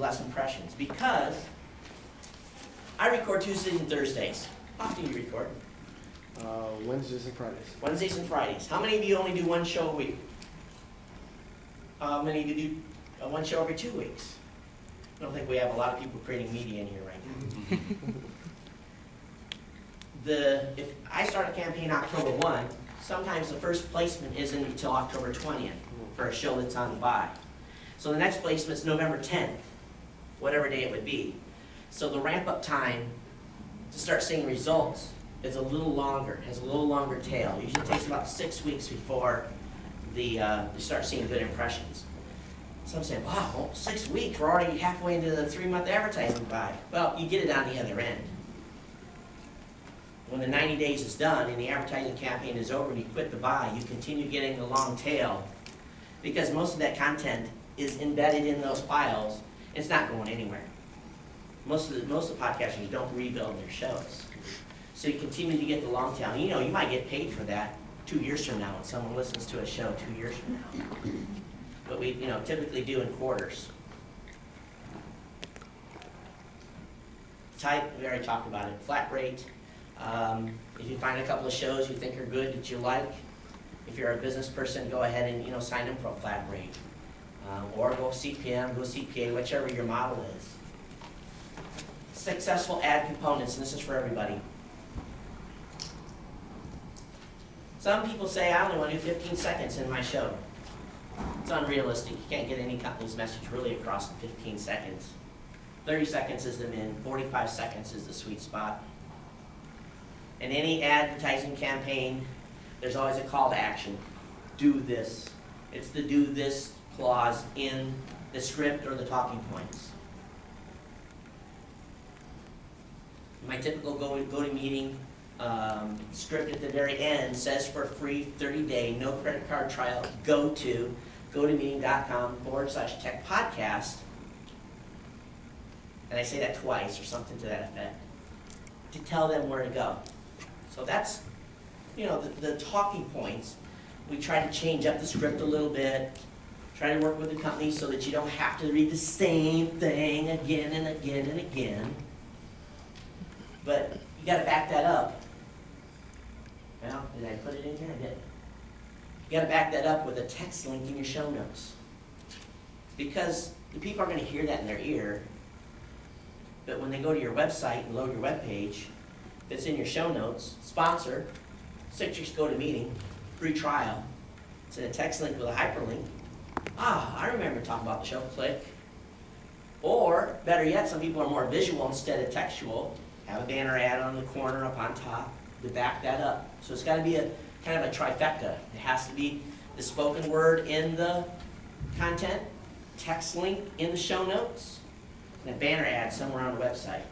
less impressions? Because I record Tuesdays and Thursdays. How often do you record? Wednesdays and Fridays. Wednesdays and Fridays. How many of you only do one show a week? How many of you do one show every 2 weeks? I don't think we have a lot of people creating media in here right now. If I start a campaign October 1, sometimes the first placement isn't until October 20th for a show that's on the buy. So the next placement is November 10th, whatever day it would be. So the ramp-up time to start seeing results is a little longer, has a little longer tail. It usually takes about 6 weeks before you start seeing good impressions. Some say, wow, well, 6 weeks, we're already halfway into the 3-month advertising buy. Well, you get it on the other end. When the 90 days is done and the advertising campaign is over and you quit the buy, you continue getting the long tail because most of that content is embedded in those files. It's not going anywhere. Most of the podcasters don't rebuild their shows. So you continue to get the long tail. You know, you might get paid for that 2 years from now when someone listens to a show 2 years from now. But we typically do in quarters. Type, we already talked about it. Flat rate. If you find a couple of shows you think are good that you like, if you're a business person, go ahead and sign them for a flat rate. Or go CPM, go CPA, whichever your model is. Successful ad components, and this is for everybody. Some people say, I only want to do 15 seconds in my show. It's unrealistic. You can't get any company's message really across in 15 seconds. 30 seconds is the min, 45 seconds is the sweet spot. In any advertising campaign, there's always a call to action. Do this. It's the do this clause in the script or the talking points. My typical go-to-meeting script at the very end says for a free 30-day, no credit card trial, go to gotomeeting.com/tech-podcast. And I say that twice or something to that effect to tell them where to go. So that's, the talking points. We try to change up the script a little bit, try to work with the company so that you don't have to read the same thing again and again and again. But you got to back that up. Well, did I put it in here? I did. You got to back that up with a text link in your show notes. Because the people are going to hear that in their ear, but when they go to your website and load your web page, that's in your show notes, sponsor, Citrix GoToMeeting, free trial. It's in a text link with a hyperlink. Ah, I remember talking about the show, click. Or, better yet, some people are more visual instead of textual. Have a banner ad on the corner up on top to back that up. So it's got to be a kind of a trifecta. It has to be the spoken word in the content, text link in the show notes, and a banner ad somewhere on the website.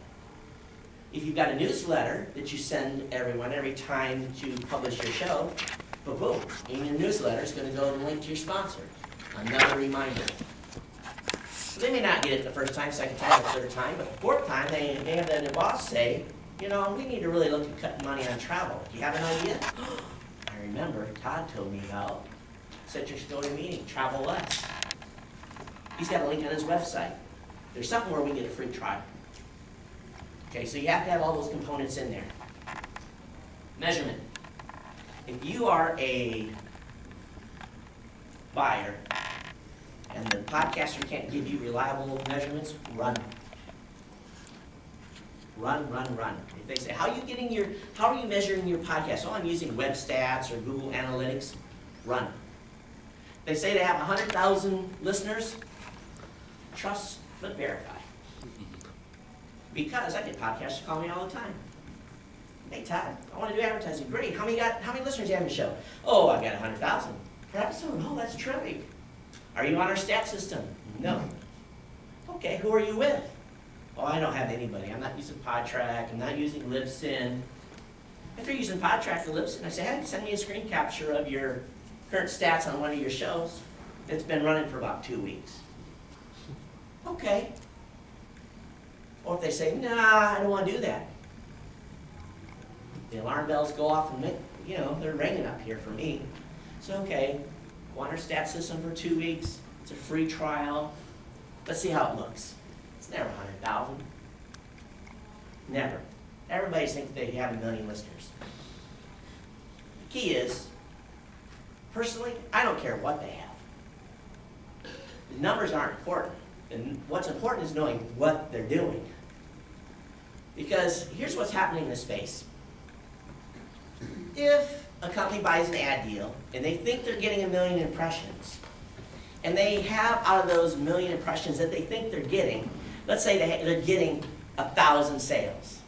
If you've got a newsletter that you send everyone every time that you publish your show, boom, in your newsletter is going to go and link to your sponsor. Another reminder. So they may not get it the first time, second time, or third time, but the fourth time they have their boss say, we need to really look at cutting money on travel. Do you have an idea? I remember Todd told me about Citrix GoToMeeting, travel less. He's got a link on his website. There's something where we get a free trial. Okay, so you have to have all those components in there. Measurement. If you are a buyer and the podcaster can't give you reliable measurements, run. Run. If they say, how are you measuring your podcast? Oh, I'm using web stats or Google Analytics. Run. They say they have 100,000 listeners. Trust but verify. Because I get podcasters call me all the time. Hey Todd, I want to do advertising. Great. How many listeners do you have in the show? Oh, I've got 100,000 per episode. Oh, that's terrific. Are you on our stat system? No. Okay, who are you with? Oh, I don't have anybody. I'm not using Podtrac. I'm not using Libsyn. If you're using Podtrac or Libsyn, I say, hey, send me a screen capture of your current stats on one of your shows. It's been running for about 2 weeks. Okay. Or if they say, nah, I don't want to do that. The alarm bells go off and they're ringing up here for me. So, okay, go on our stat system for 2 weeks. It's a free trial. Let's see how it looks. It's never 100,000. Never. Everybody thinks they have 1 million listeners. The key is, personally, I don't care what they have. The numbers aren't important. And what's important is knowing what they're doing. Because here's what's happening in this space. If a company buys an ad deal and they think they're getting 1 million impressions, and they have out of those 1 million impressions that they think they're getting, let's say they're getting 1,000 sales.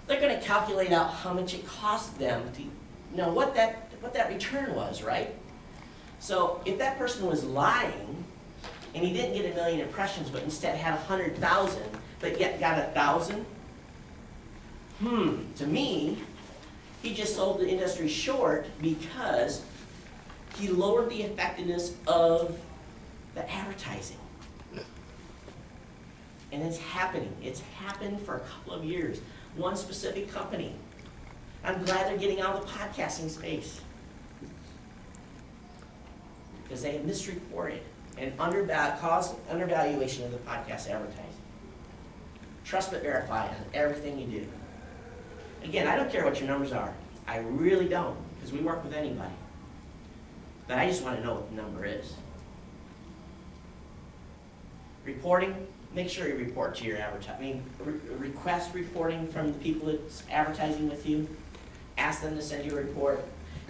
They're going to calculate out how much it cost them to know what that return was, right? So if that person was lying and he didn't get 1 million impressions but instead had 100,000 but yet got 1,000, to me, he just sold the industry short because he lowered the effectiveness of the advertising. And it's happening. It's happened for a couple of years. One specific company. I'm glad they're getting out of the podcasting space, because they have misreported and caused undervaluation of the podcast advertising. Trust but verify on everything you do. Again, I don't care what your numbers are. I really don't, because we work with anybody. But I just want to know what the number is. Reporting, make sure you report to your advertising. Request reporting from the people that's advertising with you. Ask them to send you a report.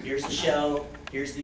Here's the show. Here's the